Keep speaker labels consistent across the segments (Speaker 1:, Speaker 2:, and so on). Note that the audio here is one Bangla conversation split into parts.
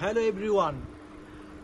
Speaker 1: হ্যালো এভরিওয়ান,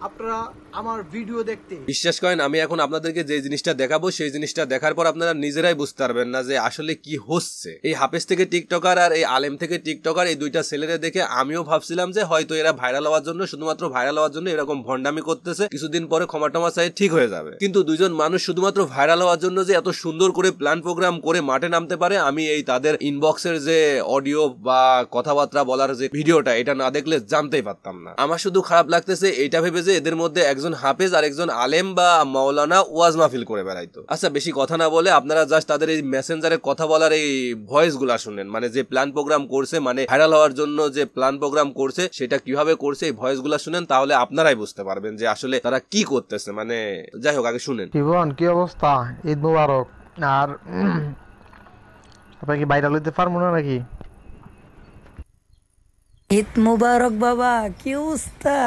Speaker 1: আপনারা আমার ভিডিও দেখতে
Speaker 2: বিশ্বাস করেন আমি এখন আপনাদেরকে যে জিনিসটা দেখাবো সেই জিনিসটা দেখার পর আপনারা নিজেরাই বুঝতে পারবেন না যে আসলে কি হচ্ছে। এই হাফেজ থেকে টিকটকার আর এই আলেম থেকে টিকটকার এই দুইটা ছেলেরে দেখে আমিও ভাবছিলাম যে হয়তো এরা ভাইরাল হওয়ার জন্য, শুধুমাত্র ভাইরাল হওয়ার জন্য এরকম ভন্ডামি করতেছে, কিছুদিন পরে ক্ষমা টমা চাই ঠিক হয়ে যাবে। কিন্তু দুইজন মানুষ শুধুমাত্র ভাইরাল হওয়ার জন্য যে এত সুন্দর করে প্ল্যান প্রোগ্রাম করে মাঠে নামতে পারে, আমি এই তাদের ইনবক্সের যে অডিও বা কথাবার্তা বলার যে ভিডিওটা, এটা না দেখলে জানতেই পারতাম না। আমার শুধু খারাপ লাগতেছে এইটা ভেবে যে এদের মধ্যে একজন হাফেজ আর একজন আলেম বা মাওলানা ওয়াজ মাহফিল করে বেড়াইতো। আচ্ছা, বেশি কথা না বলে আপনারা জাস্ট তাদের এই মেসেঞ্জারে কথা বলার এই ভয়েস গুলা শুনেন, মানে যে প্ল্যান প্রোগ্রাম করছে, মানে ভাইরাল হওয়ার জন্য যে প্ল্যান প্রোগ্রাম করছে সেটা কিভাবে করছে, এই ভয়েস গুলা শুনেন, তাহলে আপনারাই বুঝতে পারবেন যে আসলে তারা কি করতেছে। মানে যাই হোক, আগে শুনেন।
Speaker 3: কি অবস্থা? ঈদ মুবারক। আর আপনার কি ভাইরাল হইতে পারবো না নাকি?
Speaker 4: ঈদ মুবারক বাবা, কি অবস্থা?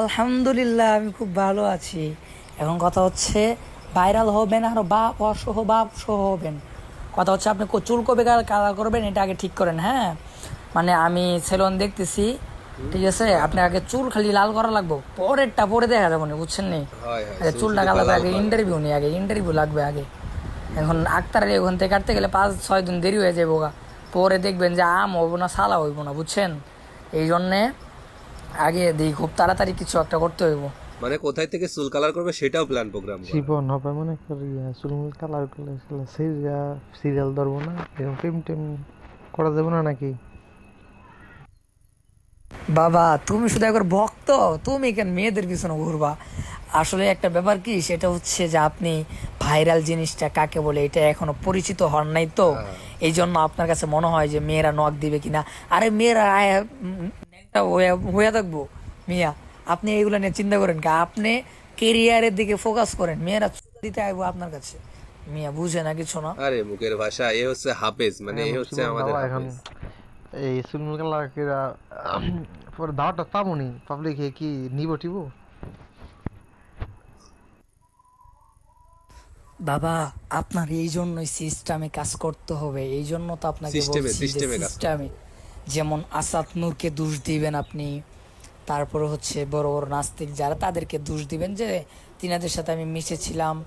Speaker 4: আলহামদুলিল্লাহ, আমি খুব ভালো আছি। এখন কথা হচ্ছে ভাইরাল হবেন, আর বাপ সহ হবেন। কথা হচ্ছে আপনি চুল কবে কালার করবেন এটা আগে ঠিক করেন। হ্যাঁ, মানে আমি সেলুন দেখতেছি, ঠিক আছে? আপনি আগে চুল খালি লাল করা লাগবো, পরেরটা পরে দেখা যাবো না, বুঝছেন নি? চুলটা কালার আগে ইন্টারভিউ নিয়ে, আগে ইন্টারভিউ লাগবে আগে। এখন আক্তারের ওখান থেকে কাটতে গেলে 5-6 দিন দেরি হয়ে যাবো গা, পরে দেখবেন যে আম হইব না সালা হইব না, বুঝছেন? এই জন্যে আগে দিই খুব তাড়াতাড়ি কিছু একটা করতে হইব।
Speaker 2: মানে কোথায় থেকে চুল কালার করবে সেটাও প্ল্যান প্রোগ্রাম
Speaker 3: জীবন হবে মনে করি চুল কালার করলে সিরিয়াল ধরবো না, এরকম প্রেম টেম করা যাবে না নাকি?
Speaker 4: বাবা তুমি শুধু একবার ভক্ত, তুমি কেন মেয়েদের পিছনে ঘুরবা? আসলে একটা ব্যাপার কি, সেটা হচ্ছে যে আপনি ভাইরাল জিনিসটা কাকে বলে এটা এখনো পরিচিত হন নাই, তো এই জন্য আপনার কাছে মনে হয় যে মেয়েরা নক দিবে কিনা। আরে মেয়েরা হয়ে থাকবো মিয়া, আপনি এইগুলো নিয়ে চিন্তা করেন কা? আপনি কেরিয়ারের দিকে ফোকাস করেন, মেয়েরা দিতে আইবো আপনার কাছে। মিয়া বুঝে না কিছু না।
Speaker 2: আরে মুখের ভাষা, এ হচ্ছে হাফেজ, মানে এ হচ্ছে আমাদের
Speaker 3: এখন এই চুল কালার পরে দাওয়াটা পাবনি, পাবলিকে কি নিব টিব?
Speaker 4: বাবা আপনার এই জন্যই সিস্টেমে কাজ করতে হবে, এই জন্য তো আপনাকে বলছি যে সিস্টেমে, যেমন আসাদ নূরকে দোষ দিবেন আপনি, তারপরে হচ্ছে বড় বড় নাস্তিক যারা তাদেরকে দোষ দিবেন যে তিনাদের সাথে আমি মিশেছিলাম,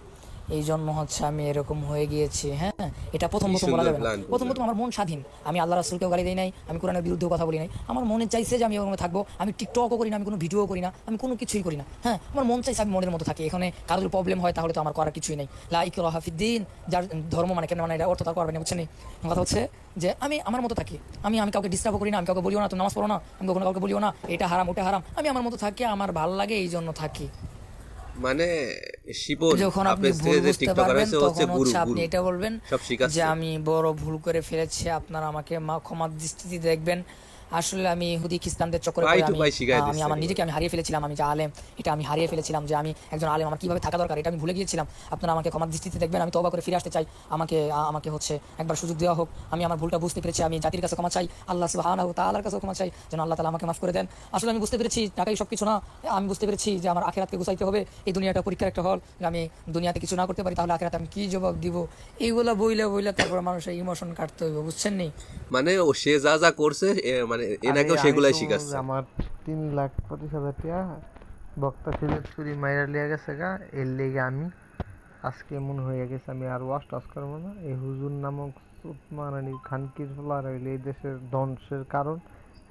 Speaker 4: এই জন্য হচ্ছে আমি এরকম হয়ে গিয়েছি। হ্যাঁ, এটা প্রথম বলা যাবে না। প্রথম আমার মন স্বাধীন, আমি আল্লাহ রাসূলকেও গালি দেই নাই, আমি কোরআনের বিরুদ্ধেও কথা বলি নাই। আমার মনে চাইছে যে আমি ওখানে থাকবো, আমি টিকটকও করি না, আমি কোনো ভিডিও করি না, আমি কোনো কিছুই করি না। হ্যাঁ, আমার মন চাইছে আমি মনের মতো থাকি। এখানে কারোর যদি প্রবলেম হয় তাহলে তো আমার করার কিছুই নেই। লা ইকরাহা ফিদ্দিন, যার ধর্ম মানে কেন মানে এটা অর্থ তার করবে না, বুঝছেন? কথা হচ্ছে যে আমি আমার মতো থাকি, আমি কাউকে ডিস্টার্ব করি না, আমি কাউকে বলিও না তুমি নামাজ পড়ো না, আমি কখনো কাউকে বলিও না এটা হারাম ওটা হারাম, আমি আমার মতো থাকি, আমার ভালো লাগে এই জন্য থাকি।
Speaker 2: মানে
Speaker 4: যখন আপনি ভুল বুঝতে পারবেন তখন হচ্ছে আপনি এটা বলবেন যে আমি বড় ভুল করে ফেলেছি, আপনারা আমাকে ক্ষমার দৃষ্টিতে দেখবেন। আসলে আমি ইহুদি খ্রিস্টানদের চক্করে আমি আমার নিজেকে আমি হারিয়ে ফেলেছিলাম, আমি যে আলেম এটা আমি হারিয়ে ফেলেছিলাম, যে আমি একজন আলেম আমার কিভাবে থাকা দরকার এটা আমি ভুলে গিয়েছিলাম। আপনারা আমাকে ক্ষমার দৃষ্টিতে দেখবেন, আমি তওবা করে ফিরে আসতে চাই, আমাকে হচ্ছে একবার সুযোগ দেওয়া হোক। আমি আমার ভুলটা বুঝতে পেরেছি, আমি জাতির কাছে ক্ষমা চাই, আল্লাহ সুবহানাহু ওয়া তাআলার কাছে ক্ষমা চাই যেন আল্লাহ তাআলা আমাকে মাফ করে দেন। আসলে আমি বুঝতে পেরেছি টাকাই সবকিছু না, আমি বুঝতে পেরেছি যে আমার আখিরাতকে গুছাইতে হবে, এই দুনিয়াটা পরীক্ষার একটা হল, আমি দুনিয়াতে কিছু না করতে পারি তাহলে আখিরাতে আমি কি জবাব দিব? এইগুলা বইলা তারপর মানুষের ইমোশন কাটতে হইব, বুঝছেন নি?
Speaker 2: মানে ও সে যা করছে, মানে এনাকেও সেগুলাই শিখাচ্ছে।
Speaker 3: আমার 3,25,000 টাকা বক্তা চুরি মাইরা লিয়া গেছে গা, এর লেগে আমি আজকে মনে হয়ে গেছে আমি আর ওয়াশ টাচ করবো না। এই হুজুর নামক মারানি খানকির ফলার হইলে এই দেশের ধ্বংসের কারণ,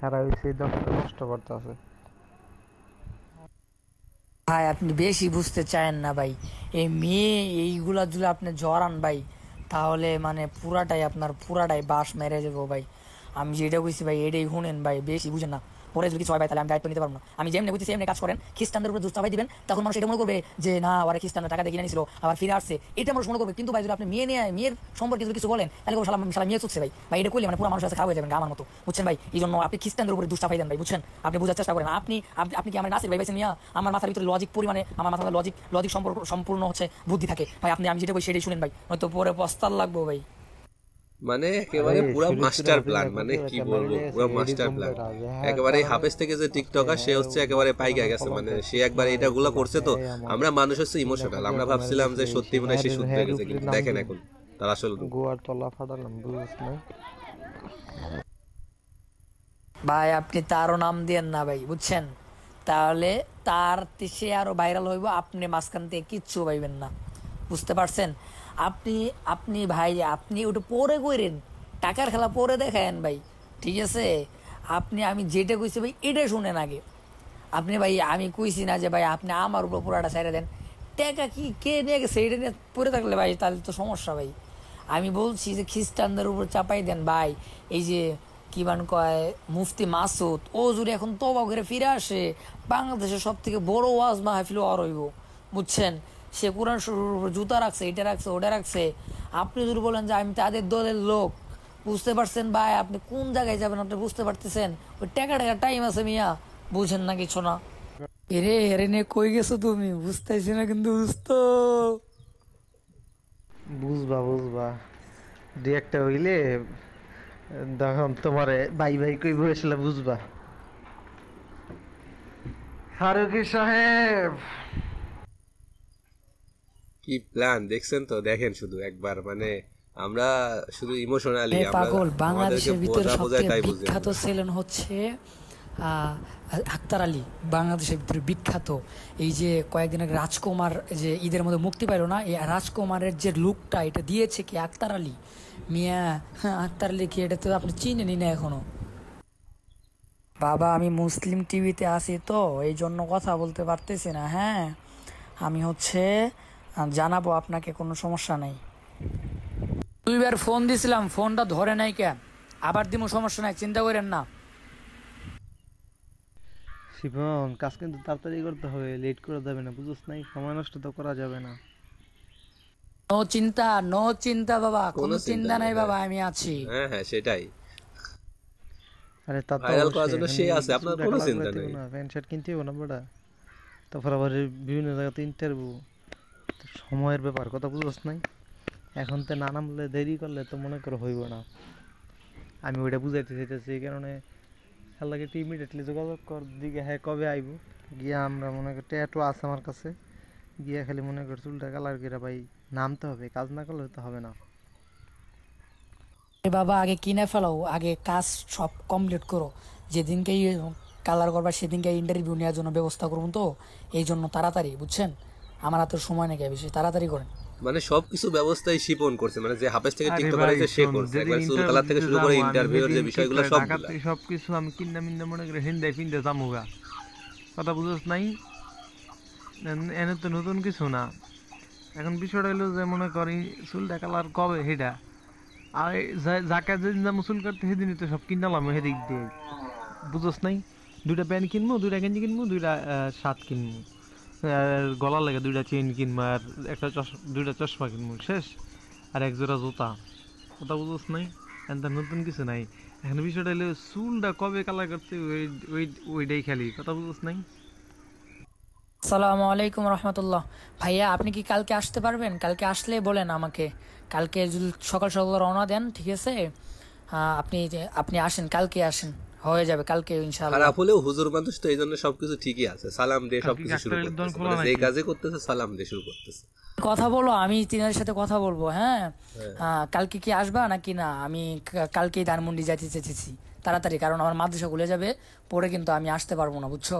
Speaker 3: এরা হয়েছে এই দেশটা নষ্ট করতেছে।
Speaker 4: ভাই আপনি বেশি বুঝতে চান না ভাই, এই মেয়ে এইগুলা যদি আপনি জড়ান ভাই তাহলে মানে পুরাটাই বাস মেরে যাবো ভাই। আমি যেটা বুঝছি ভাই এটাই শুনেন ভাই, বেশি বুঝেন না, পরে যদি কিছু হয় ভাই তাহলে আমি দায়িত্ব নিতে পারবো না। আমি যেমনি বুঝছি এমনি কাজ করেন, খ্রিস্টানদের উপরে দুষ্টাভাই দিবেন, তখন মানুষ এটা মনে করবে যে না ওরা খ্রিস্টানরা টাকা দিয়ে কিনে নিয়েছিল আবার ফিরে আসছে, এটা মানুষ মনে করবে। কিন্তু ভাই যদি আপনি মেয়ের সম্পর্কে যদি কিছু বলেন তাহলে সালা মেয়ে চুকছে ভাই এটা করলে মানে পুরো মানুষের কাছে খারাপ হয়ে যাবেন আমার মতো, বুঝছেন ভাই? এই জন্য আপনি খ্রিস্টানদের উপরে দুষ্টাভাই দেন ভাই, বুঝছেন? আপনি বোঝার চেষ্টা করেন। আপনি কি আমার নাসির ভাই নিয়ে আমার মাথার ভিতরে লজিক পরিমাণে, আমার মাথার লজিক সম্পূর্ণ হচ্ছে বুদ্ধি থাকে ভাই, আমি যেটা বলি সেটাই শুনেন ভাই, নয়তো পরে পস্তাল লাগবো ভাই।
Speaker 2: মানে একেবারে পুরো মাস্টার প্ল্যান, মানে কি বলবো, পুরো মাস্টার প্ল্যান। একেবারে হাফেজ থেকে যে টিকটকার সে হচ্ছে একেবারে পাইকা গেছে, মানে সে একবার এটা গুলো করছে। তো আমরা মানুষ হচ্ছে ইমোশনাল, আমরা ভাবছিলাম যে সত্যি মনে হয় সে শুদ্ধ হয়ে গেছে, কিন্তু দেখেন এখন তার আসলে
Speaker 3: গোয়ার তলা ফাটালাম, বুঝছ না
Speaker 4: ভাই? আপনি তারও নাম দিয়েন না ভাই, বুঝছেন? তাহলে সে আরো ভাইরাল হইব, আপনি মাঝখান থেকে কিচ্ছু পাইবেন না। বুঝতে পারছেন? আপনি আপনি ভাই আপনি ওটা পরে কইরেন, টাকার খেলা পরে দেখায়েন ভাই, ঠিক আছে? আমি যেটা কইছি ভাই এটা শুনেন আগে। আপনি ভাই আমি কইছি না যে ভাই আপনি আমার উপর পুরাটা ছেড়ে দেন, টাকা কি কে নিয়ে গেছে এটা নিয়ে পড়ে থাকলে ভাই তাহলে তো সমস্যা ভাই। আমি বলছি যে খ্রিস্টানদের উপর চাপাই দেন ভাই। এই যে কি মান কয় মুফতি মাসুদ, ও যদি এখন তওবা করে ফিরে আসে, বাংলাদেশের সব থেকে বড় ওয়াজ মাহফিল আর হইব, বুঝছেন? সে কোরআন শরীফের উপর জুতা রাখছে, এটা রাখছে, ওটা রাখছে। আপনি যদি বলেন যে আমি তাদের দলের লোক, বুঝতে পারছেন ভাই? আপনি কোন জায়গায় যাবেন আপনি বুঝতে পারতেছেন? ওই টাকা টাইম আছে মিয়া, বুঝেন না কিছু না। এরে এরে নে কই গেছো তুমি? বুঝতেছি না কিন্তু বুঝতো।
Speaker 3: বুঝবা বুঝবা, দুই একটা হইলে তখন তোমারে ভাই ভাই কইব, আসলে বুঝবা। ফারুকি সাহেব,
Speaker 2: কি প্ল্যান দেখছেন তো? দেখেন শুধু একবার, মানে আমরা শুধু ইমোশনালি আমরা
Speaker 4: পাগল,
Speaker 2: আমাদেরকে
Speaker 4: বাংলাদেশের ভিতরে
Speaker 2: বোঝা বোঝায়
Speaker 4: সবথেকে
Speaker 2: তাই বুঝি
Speaker 4: বিখ্যাত
Speaker 2: আমরা।
Speaker 4: ছেলেন হচ্ছে আক্তার আলী, বাংলাদেশের ভিতরে বিখ্যাত। এই যে কয়েকদিন আগে রাজকুমার যে ঈদের মধ্যে মুক্তি পাইল না, এই রাজকুমারের যে লুকটা এটা দিয়েছে কি আক্তার আলী মিয়া। আক্তার আলী কি এটা তো আপনি চিনেনি না এখনো। বাবা আমি মুসলিম টিভিতে আছি তো এই জন্য কথা বলতে পারতেছি না। হ্যাঁ আমি হচ্ছে জানাবো আপনাকে, কোনো সমস্যা নাই। 2বার ফোন দিছিলাম, ফোনটা ধরে নাই কে, আবার দিমু, সমস্যা নাই, চিন্তা করেন না।
Speaker 3: শিবন কাজ কিন্তু তাড়াতাড়ি করতে হবে, লেট করা যাবে না, বুঝছ নাই? সময় নষ্ট তো করা যাবে না।
Speaker 4: নো চিন্তা, নো চিন্তা বাবা,
Speaker 2: কোনো
Speaker 4: কোনো
Speaker 2: চিন্তা
Speaker 4: চিন্তা
Speaker 2: নাই
Speaker 4: নাই
Speaker 2: ভাই।
Speaker 4: বাবা, আমি আছি।
Speaker 2: হ্যাঁ হ্যাঁ সেটাই,
Speaker 3: আরে তা তো
Speaker 2: ভাইরাল করার
Speaker 3: অবশ্যই,
Speaker 2: জন্য
Speaker 3: এখন
Speaker 2: সে
Speaker 3: এই
Speaker 2: আছে, আপনার
Speaker 3: চুল
Speaker 2: কোনো
Speaker 3: রাখা
Speaker 2: চিন্তা
Speaker 3: লাগবে
Speaker 2: নেই।
Speaker 3: না, প্যান্ট শার্ট কিনতে হবে না বড়া, তারপর আবার এই বিভিন্ন জায়গাতে ইন্টারভিউ, সময়ের ব্যাপার, কথা বুঝছ নাই? এখন তো না নামলে দেরি করলে তো মনে করো হইব না। আমি ওইটা বুঝাইতে চাইতেছি, এই কারণে আল্লাহকে ইমিডিয়েটলি যোগাযোগ কর দিকে, হ্যাঁ কবে আইব, গিয়া আমরা মনে করি ট্যাটু আছে আমার কাছে, গিয়া খালি মনে কর চুলটা কালার করে ভাই নামতে হবে, কাজ না করলে তো হবে না।
Speaker 4: এ বাবা আগে কিনে ফেলাও, আগে কাজ সব কমপ্লিট করো। যেদিনকে কালার করবা সেদিনকে ইন্টারভিউ নেওয়ার জন্য ব্যবস্থা করবো, তো এই জন্য তাড়াতাড়ি, বুঝছেন? আমার হাতে সময় নাকি বেশি, তাড়াতাড়ি করেন।
Speaker 2: মানে সবকিছু ব্যবস্থাই শিপন করছে, মানে যে হাফেজ থেকে
Speaker 3: আরে
Speaker 2: টিকটক
Speaker 3: ভাই
Speaker 2: করাইছে সে
Speaker 3: শোন,
Speaker 2: করছে,
Speaker 3: যেদিন
Speaker 2: একবার চুল
Speaker 3: ইন্টারভিউ
Speaker 2: কালার থেকে
Speaker 3: দিতে
Speaker 2: শুরু
Speaker 3: যাবো
Speaker 2: করে
Speaker 3: আমি,
Speaker 2: ইন্টারভিউর যে
Speaker 3: সেদিন কি
Speaker 2: বিষয়গুলো
Speaker 3: করে
Speaker 2: সবগুলা।
Speaker 3: ঢাকাতে সবকিছু আমি কিনা মিন্না মনে করে হিন্দায় ফিন্দে জামুগা, কথা বুঝছ নাই? এনে তো নতুন কিছু না। এখন বিষয়টা হলো যে মনে করি চুলটা কালার কবে সেটা, আর যাকে যেদিন যাবো চুল কাটতে সেদিনই তো সব কিনালাম সেদিক দিয়ে, বুঝছ নাই? দুইটা প্যান্ট কিনবো, দুইটা গেঞ্জি কিনবো, দুইটা শার্ট কিনবো, আর গলার লাগে দুইটা চেইন কিনবো, আর একটা দুইটা চশমা কিনবো, শেষ। আর এক জোড়া জুতা, কথা বুঝছ নাই? এখন তো নতুন কিছু নাই। এখন বিষয়টা হলো চুলটা কবে কালার করতে ওইটাই খালি, কথা বুঝছ নাই?
Speaker 4: আসসালামু আলাইকুম রহমতুল্লাহ। ভাইয়া আপনি কি কালকে আসতে পারবেন? কালকে আসলে বলেন আমাকে, কালকে যদি সকাল সকাল রওনা দেন, ঠিক আছে? আপনি আপনি আসেন, কালকে আসেন, হয়ে যাবে কালকে ইনশাআল্লাহ।
Speaker 2: খারাপ হলেও হুজুর মানুষ তো এই জন্য সবকিছু ঠিকই আছে, সালাম দিয়ে
Speaker 3: কালকে
Speaker 2: সবকিছু শুরু
Speaker 3: ডাক্তারের দোকান
Speaker 2: করতেছে,
Speaker 3: খোলা
Speaker 2: মানে যে
Speaker 3: নাকি?
Speaker 2: কাজে করতেছে সালাম দিয়ে শুরু করতেছে।
Speaker 4: কথা বলো, আমি তিনাদের সাথে কথা বলবো। হ্যাঁ কালকে কি আসবা নাকি না? আমি কালকেই ধানমন্ডি যাইতে চেয়েছি তাড়াতাড়ি, কারণ আমার মাদ্রাসা খুলে যাবে, পরে কিন্তু আমি আসতে পারবো না, বুঝছো?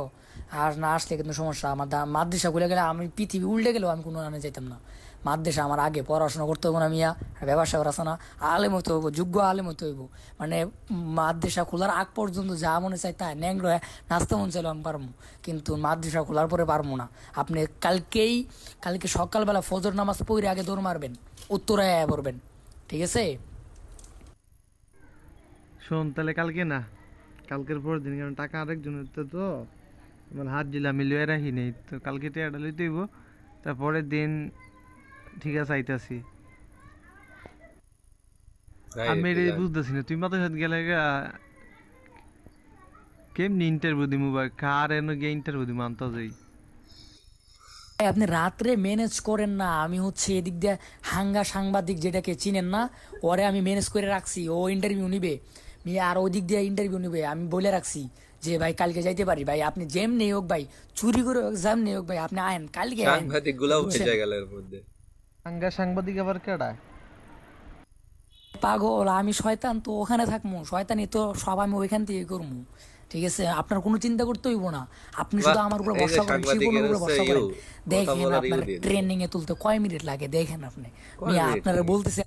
Speaker 4: আর না আসলে কিন্তু সমস্যা। আমার মাদ্রাসা খুলে গেলে আমি পৃথিবী উল্টে গেলেও আমি কোনো আনে যাইতাম না। মাদ্রাসা আমার আগে পড়াশোনা করতে হবো না মিয়া, ব্যবসা করা আছে না, আলেম হতে হইব, যোগ্য আলেম হতে হইব। মানে মাদ্রাসা খোলার আগ পর্যন্ত যা মনে চাই তাই ন্যাংরা নাচতে মন চাইলেও আমি পারবো, কিন্তু মাদ্রাসা খোলার পরে পারবো না। আপনি কালকে সকালবেলা ফজর নামাজ পড়ে আগে দৌড় মারবেন, উত্তরায় পড়বেন, ঠিক আছে?
Speaker 3: শোন তাহলে কালকে না, কালকের পরের দিন, কারণ টাকা আরেকজনের তো আমার হাত দিলে আমি লয়ে রাখি নেই, তো কালকে টাকাটা লইতে হইব, তারপরের দিন ঠিক আছে আইতাছি। আমি এটা বুঝতেছি না, তুই মাথার সাথে গেলে কেমনি ইন্টারভিউ দিমু বা কার এনে গিয়ে ইন্টারভিউ দিমু আনতে যাই?
Speaker 4: আপনি রাত্রে ম্যানেজ করেন না, আমি হচ্ছে এদিক দিয়ে সাংবাদিক যেটাকে চিনেন না, ওরে আমি ম্যানেজ করে রাখছি, ও ইন্টারভিউ নিবে আর ওই দিক দিয়ে ইন্টারভিউ নিবে। আমি বলে রাখছি যে ভাই কালকে যাইতে পারি ভাই, আপনি যেম নেই হোক ভাই, চুরি করে হোক যেম নেই হোক ভাই, আপনি আয়েন কালকে।
Speaker 2: সাংবাদিক গুলাও ভেসে গেল এর মধ্যে।
Speaker 3: সাংবাদিক আবার কেডা?
Speaker 4: পাগল আমি শয়তান, তো ওখানে থাকবো, শয়তানি তো সব আমি ওইখান থেকে করবো। ঠিক আছে, আপনার কোনো চিন্তা করতে হইব না, আপনি শুধু আমার উপর ভরসা করেন, শিবনের উপর ভরসা করেন। দেখেন আপনার ট্রেনিং এ তুলতে কয় মিনিট লাগে, দেখেন আপনি আপনারা বলতেছে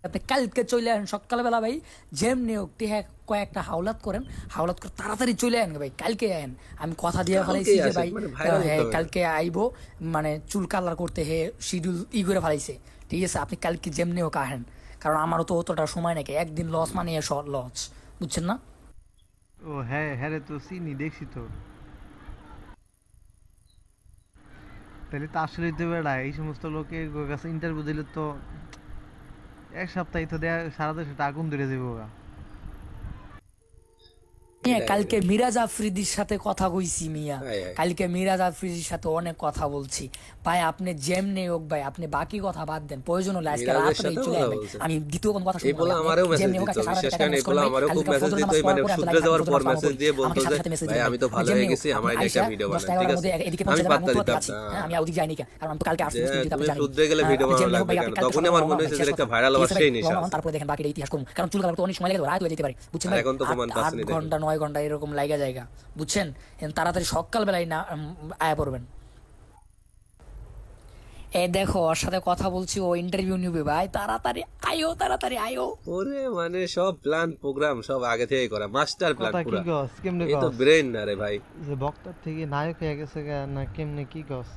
Speaker 4: আপনি কালকে চলে আসেন সকালবেলা ভাই, যেমনি হোক কয়েকটা হাওলাত করেন, হাওলাত করে তাড়াতাড়ি চলে আসেন ভাই, কালকে আয়েন। আমি কথা দিয়ে ফেলাইছি যে ভাই কালকে আইবো, মানে চুল কালার করতে হে শিডিউল করে ফেলাইছে, ঠিক আছে, আপনি কালকে যেমনি হোক আহেন, কারণ আমারও তো অতটা সময় নাকি, একদিন লস মানে লস, বুঝছেন না?
Speaker 3: ও হ্যাঁ হ্যাঁ রে, তো চিনি, দেখছি তো। তাহলে তো আসলে তো বেড়া এই সমস্ত লোকের কাছে ইন্টারভিউ দিলে তো এক সপ্তাহে তো দেয়া সারা দেশে আগুন ধরে যাবো।
Speaker 4: কালকে মিরাজ আফ্রিদির সাথে কথা কইছি মিয়া, কালকে মিরাজ আফ্রিদির সাথে অনেক কথা বলছি ভাই। আপনি যেমনি হোক ভাই, আপনি বাকি কথা বাদ দেন, প্রয়োজন হলে আজকে রাতে চলে আসবেন, আমি দ্বিতীয় কোন কথা শুনবো না।
Speaker 2: আমারও মেসেজ দিত, বিশেষ করে এগুলো আমারও খুব মেসেজ দিত, মানে সূত্রে যাওয়ার পর মেসেজ দিয়ে বলতো যে ভাই আমি তো ভালো হয়ে গেছি, আমার একটা ভিডিও বানান, ঠিক আছে, আমি পাত্তা দিতাম না,
Speaker 4: আমি ওদিকে যাইনি কেন, কারণ আমি তো কালকে আসছি,
Speaker 2: তুমি সূত্রে গেলে ভিডিও বানানো লাগবে কেন, তখন আমার মনে হয়েছে যে একটা ভাইরাল হওয়ার সেই নেশা।
Speaker 4: তারপরে দেখেন বাকিটা ইতিহাস করুন, কারণ চুল কালার তো অনেক সময় লাগে, রাত হয়ে যেতে পারে, বুঝছেন ভাই,
Speaker 2: এখন তো প্রমাণ
Speaker 4: 8 ঘন্টা 9 ঘন্টা এরকম লাগা জায়গা, বুঝছেন, তাড়াতাড়ি সকালবেলায় না আয়া পড়বেন। এই দেখো ওর সাথে কথা বলছি, ও ইন্টারভিউ নিবে ভাই, তাড়াতাড়ি আয়ো, তাড়াতাড়ি আয়ো।
Speaker 2: ওরে মানে সব প্ল্যান প্রোগ্রাম সব আগে থেকে করা, মাস্টার প্ল্যান পুরো।
Speaker 3: কেমনে
Speaker 2: এই তো ব্রেন না রে ভাই,
Speaker 3: যে বক্তার থেকে নায়ক হয়ে গেছে না কেমনে কি গস?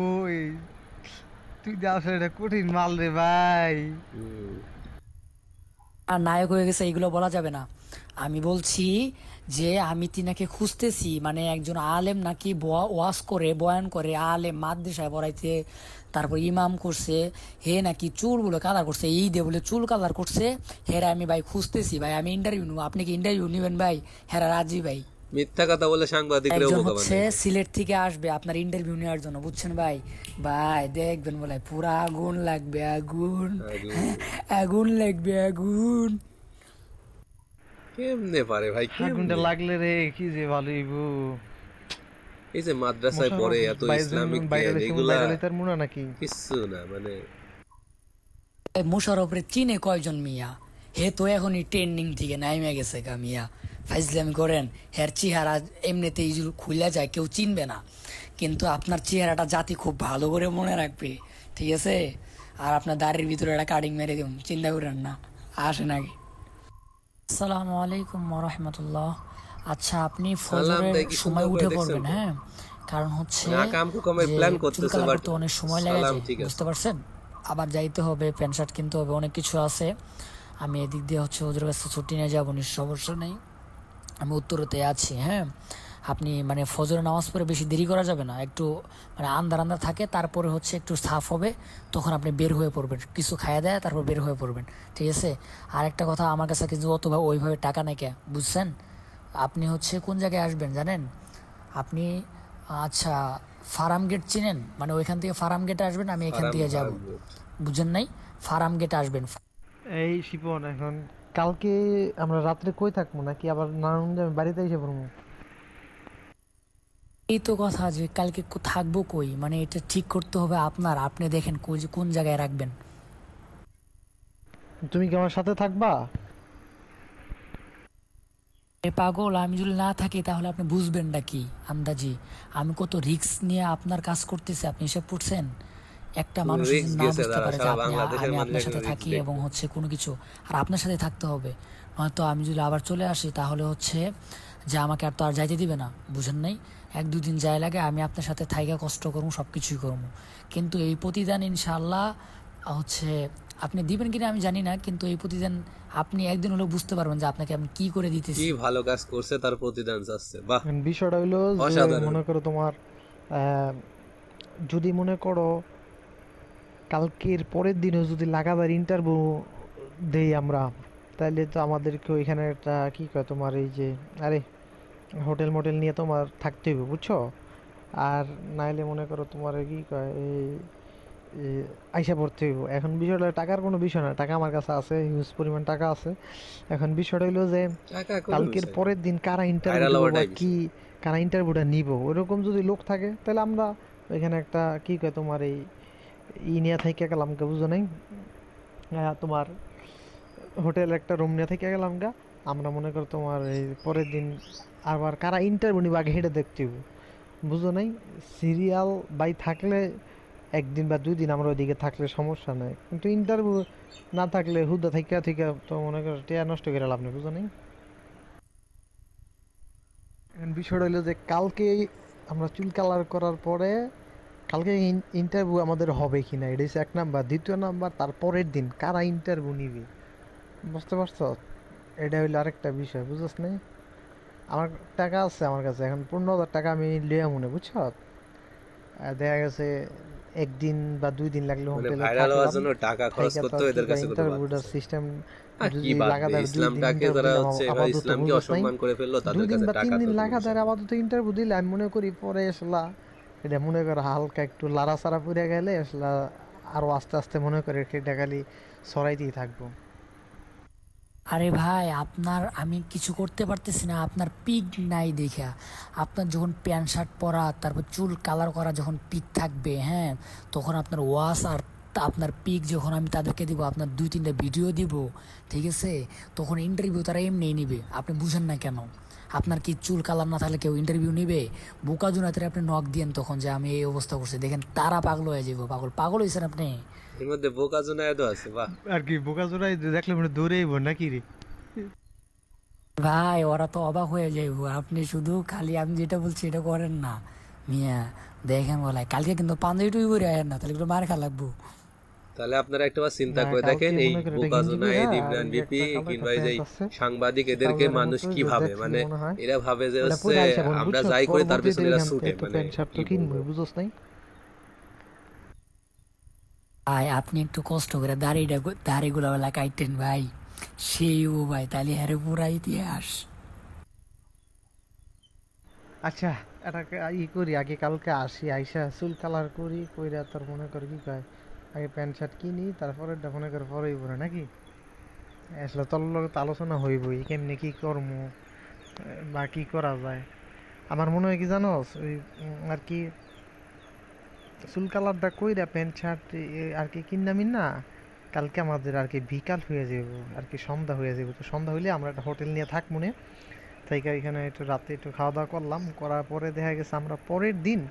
Speaker 3: ওই তুই যা আসলে এটা কঠিন মাল রে ভাই।
Speaker 4: আর নায়ক হয়ে গেছে এইগুলো বলা যাবে না, আমি বলছি যে আমি তিনাকে খুঁজতেছি, মানে একজন আলেম নাকি ওয়াজ করে, বয়ান করে, আলেম মাদ্রাসায় পড়াইতে, তারপর ইমাম করছে, হে নাকি চুলগুলো কালার করছে, এই দিয়ে বলে চুল কালার করছে, হেরা আমি ভাই খুঁজতেছি ভাই, আমি ইন্টারভিউ নেবো, আপনি কি ইন্টারভিউ নেবেন ভাই? হেরা রাজি ভাই,
Speaker 2: মিথ্যা কথা বলে সাংবাদিকরা
Speaker 4: একজন হচ্ছে সিলেট থেকে আসবে আপনার ইন্টারভিউ নেওয়ার জন্য, বুঝছেন ভাই, ভাই দেখবেন বলে পুরা আগুন লাগবে, আগুন আগুন লাগবে, আগুন।
Speaker 2: কেমনে পারে ভাই,
Speaker 3: আগুনটা লাগলে রে কি যে ভালো হইবো।
Speaker 2: এই যে মাদ্রাসায় পড়ে এত ইসলামিক জ্ঞান, এগুলা
Speaker 3: তার মুনা নাকি
Speaker 2: কিছু না, মানে
Speaker 4: মোশারফরে চিনে কয়জন মিয়া, হে তো এখনই ট্রেন্ডিং থেকে নাইমে গেছে গা মিয়া, ফাইজলামি করেন, হের চেহারা এমনিতেই খুলে যায়, কেউ চিনবে না, কিন্তু আপনার চেহারাটা জাতি খুব ভালো করে মনে রাখবে, ঠিক আছে, আর আপনার দাড়ির ভিতরে একটা কাটিং মেরে দিব, চিন্তা করেন না, আসেন আগে। আসসালামু আলাইকুম ওয়া রাহমাতুল্লাহ। আচ্ছা আপনি ফজরের সময় উঠে পড়বেন, হ্যাঁ, কারণ হচ্ছে চুল কালার করতে অনেক সময় লেগে যায়, বুঝতে পারছেন, আবার যাইতে হবে, প্যান্ট শার্ট কিনতে হবে, অনেক কিছু আছে, আমি এদিক দিয়ে হচ্ছে ওদের কাছে ছুটি নিয়ে যাবো, সমস্যা নেই, আমি উত্তরতে আছি, হ্যাঁ, আপনি মানে ফজরের নামাজ পড়ে বেশি দেরি করা যাবে না, একটু মানে আন্ধার আন্ধার থাকে, তারপরে হচ্ছে একটু সাফ হবে, তখন আপনি বের হয়ে পড়বেন, কিছু খাইয়া দেয় তারপর বের হয়ে পড়বেন, ঠিক আছে। আর একটা কথা, আমার কাছে কিন্তু অতভাবে ওইভাবে টাকা নেই কে, বুঝছেন, আপনি হচ্ছে কোন জায়গায় আসবেন জানেন আপনি? আচ্ছা ফার্ম গেট চিনেন, মানে ওইখান থেকে ফার্ম গেটে আসবেন, আমি এখান থেকে যাব, বুঝেন নাই, ফার্ম গেটে আসবেন।
Speaker 3: এই শিপন, এখন কালকে আমরা রাত্রে কই থাকবো নাকি আবার নারায়ণগঞ্জে আমি বাড়িতে এসে পড়বো?
Speaker 4: এই তো কথা যে কালকে থাকবো কই, মানে এটা ঠিক করতে হবে আপনার, আপনি দেখেন কোন জায়গায় রাখবেন।
Speaker 3: তুমি কি আমার সাথে থাকবা?
Speaker 4: পাগল, আমি যদি না থাকি তাহলে আপনি বুঝবেন না কি আন্দাজি, আমি কত রিস্ক নিয়ে আপনার কাজ করতেছি, আপনি এসব পড়ছেন, একটা মানুষ না বুঝতে পারে যে আমি আপনার সাথে থাকি এবং হচ্ছে কোনো কিছু, আর আপনার সাথে থাকতে হবে, নয়তো আমি যদি আবার চলে আসি তাহলে হচ্ছে যে আমাকে আর তো আর যাইতে দিবে না, বুঝেন নাই, 1-2 দিন যাই লাগে, আমি আপনার সাথে থাইকা কষ্ট করবো, সব কিছুই করবো, কিন্তু এই প্রতিদান ইনশাআল্লাহ হচ্ছে আপনি দিবেন কিনা আমি জানি না, কিন্তু এই প্রতিদান আপনি একদিন হলেও বুঝতে পারবেন যে আপনাকে আমি কি করে দিতেছি,
Speaker 2: কি ভালো কাজ করছে তার প্রতিদান চাচ্ছে। বাহ,
Speaker 3: বিষয়টা হইলো মনে করো তোমার যদি মনে করো কালকের পরের দিনও যদি লাগাতার ইন্টারভিউ দেই আমরা, তাহলে তো আমাদেরকে ওইখানে একটা কি কয় তোমার এই যে আরে হোটেল মোটেল নিয়ে তোমার থাকতে হবে, বুঝছো, আর নাইলে মনে করো তোমার কি কয় এই আইসা পড়তে হইব। এখন বিষয়টা টাকার কোনো বিষয় না, টাকা আমার কাছে আছে, হিউজ পরিমাণ টাকা আছে। এখন বিষয়টা হইলো যে কালকের পরের দিন কারা ইন্টারভিউ বা কি কারা ইন্টারভিউটা নিব, ওইরকম যদি লোক থাকে তাহলে আমরা ওইখানে একটা কি কয় তোমার এই নিয়ে থেকে গেলাম গা, বুঝো নাই, তোমার হোটেল একটা রুম নিয়ে থেকে গেলাম গা, আমরা মনে করি তোমার এই পরের দিন আবার কারা ইন্টারভিউ নিবে আগে হেঁটে দেখতে হবে, বুঝো নাই? সিরিয়াল বাই থাকলে একদিন বা 2 দিন আমরা ওইদিকে থাকলে সমস্যা নাই, কিন্তু ইন্টারভিউ না থাকলে হুদা থেকে থেকে তো মনে করো টিয়া নষ্ট করে লাভ নেই, বুঝো নাই? এখন বিষয়টা হলো যে কালকে আমরা চুল কালার করার পরে কালকে ইন্টারভিউ আমাদের হবে কিনা, এটা হচ্ছে 1 নাম্বার। 2য় নাম্বার তার পরের দিন কারা ইন্টারভিউ নিবে, বুঝতে পারছো? এটা হইলো আরেকটা বিষয়, বুঝছ নাই? আমার টাকা আছে আমার কাছে, এখন 15,000 টাকা আমি লিয়া মনে, বুঝছো? দেখা গেছে একদিন বা 2 দিন লাগলে
Speaker 2: মানে
Speaker 3: হোটেলে
Speaker 2: ভাইরাল হওয়ার
Speaker 3: থাকলাম,
Speaker 2: জন্য টাকা খরচ
Speaker 3: থাইকা তো
Speaker 2: করতে
Speaker 3: আর
Speaker 2: এদের
Speaker 3: কি
Speaker 2: কাছে কত
Speaker 3: ইন্টারভিউটার সিস্টেম
Speaker 2: কি
Speaker 3: যদি
Speaker 2: বাদ দে,
Speaker 3: লাগাতার 2 দিন
Speaker 2: ইসলামটাকে
Speaker 3: ইন্টারভিউ
Speaker 2: যারা
Speaker 3: দিলাম
Speaker 2: হচ্ছে এবার
Speaker 3: আপাতত,
Speaker 2: ইসলামকে
Speaker 3: বুঝছ নাই?
Speaker 2: অসম্মান করে ফেললো
Speaker 3: 2
Speaker 2: তাদের
Speaker 3: দিন
Speaker 2: কাছে
Speaker 3: বা 3
Speaker 2: টাকা
Speaker 3: দিন
Speaker 2: তো
Speaker 3: লাগাতার আপাতত ইন্টারভিউ দিলে আমি মনে করি পরে আসলা এটা মনে করো হালকা একটু লাড়াচাড়া পড়ে গেলে আসলা আরো আস্তে আস্তে মনে করে এটা খালি ছড়াইতেই থাকবো।
Speaker 4: আরে ভাই আপনার আমি কিছু করতে পারতেছি না, আপনার পিক নাই দেখা। আপনার যখন প্যান্ট শার্ট পরা তারপর চুল কালার করা যখন পিক থাকবে, হ্যাঁ, তখন আপনার ওয়াশ আর আপনার পিক যখন আমি তাদেরকে দিব, আপনার 2-3টা ভিডিও দিব, ঠিক আছে, তখন ইন্টারভিউ তারা এমনিই নিবে। আপনি বুঝেন না কেন? আপনার কি চুল কালার না থাকলে কেউ ইন্টারভিউ নিবে? বোকা জুনাতে আপনি নক দিয়েন তখন যে আমি এই অবস্থা করছি, দেখেন তারা পাগল হয়ে যাবো। পাগল পাগল হয়েছেন আপনি।
Speaker 2: এর মধ্যে বোকা জোনায়েদও আছে, বাহ।
Speaker 3: আর কি বোকা জোড়াই দেখলে মানে দৌড়েইব নাকি রে?
Speaker 4: ভাই ওরা তো অবাক হয়ে যাইব, আপনি শুধু খালি আমি যেটা বলছি এটা করেন না মিয়া। দেখেন বলে কালকে কিন্তু পাঞ্জাবি টুই করে আয়েন না, তাহলে একটু মার খা লাগবো।
Speaker 2: তাহলে আপনারা একটাবার চিন্তা
Speaker 3: না,
Speaker 2: করে
Speaker 3: কালকে
Speaker 2: দেখেন এই
Speaker 3: মনে করে এটা
Speaker 2: বোকা
Speaker 3: গেঞ্জি
Speaker 2: জোনায়েদ,
Speaker 3: পইরা
Speaker 2: ইমরান
Speaker 3: আর
Speaker 2: বিপি
Speaker 3: একটা কালো
Speaker 2: কিংবা
Speaker 3: একটা
Speaker 2: এই যে
Speaker 3: প্যান্ট আছে,
Speaker 2: সাংবাদিক
Speaker 3: কালো
Speaker 2: এদেরকে
Speaker 3: রঙের
Speaker 2: মানুষ
Speaker 3: মতো
Speaker 2: কি ভাবে,
Speaker 3: দেখছি
Speaker 2: মানে
Speaker 3: মনে হয়।
Speaker 2: এরা ভাবে যে
Speaker 3: ওটা
Speaker 2: হচ্ছে
Speaker 3: পরে আইসা বল,
Speaker 2: আমরা
Speaker 3: বুঝছো?
Speaker 2: যাই করি তার
Speaker 3: পরবর্তীতে
Speaker 2: পেছনে এরা
Speaker 3: এখান
Speaker 2: ছুটে,
Speaker 3: থেকে একটু
Speaker 2: মানে
Speaker 3: প্যান্ট শার্ট তো
Speaker 2: কি
Speaker 3: কিনবো,
Speaker 2: বলবো।
Speaker 3: বুঝোস নাই?
Speaker 4: ভাই আপনি একটু কষ্ট করে দাড়িগুলো বেলা কাটতেন ভাই, সেই ও ভাই তাহলে হ্যারে পুরা ইতিহাস।
Speaker 3: আচ্ছা, এটাকে করি আগে, কালকে আসি, আইসা চুল কালার করি, কইরা তোর মনে কর কি কয় আগে প্যান্ট শার্ট কিনি, তারপরে এটা মনে কর পরেই পরে নাকি আসলে তোর লগে তো আলোচনা হইবই কেমনে কি করবো বা কি করা যায়। আমার মনে হয় কি জানোস, ওই আর কি চুল কালারটা কইরা প্যান্ট শার্ট আর কি কিন্নামিন না, কালকে আমাদের আর কি বিকাল হয়ে যাব, আর কি সন্ধ্যা হয়ে যাব। তো সন্ধ্যা হইলে আমরা একটা হোটেল নিয়ে থাক মনে, তাই এখানে একটু রাতে একটু খাওয়া দাওয়া করলাম, করার পরে দেখা গেছে আমরা পরের দিন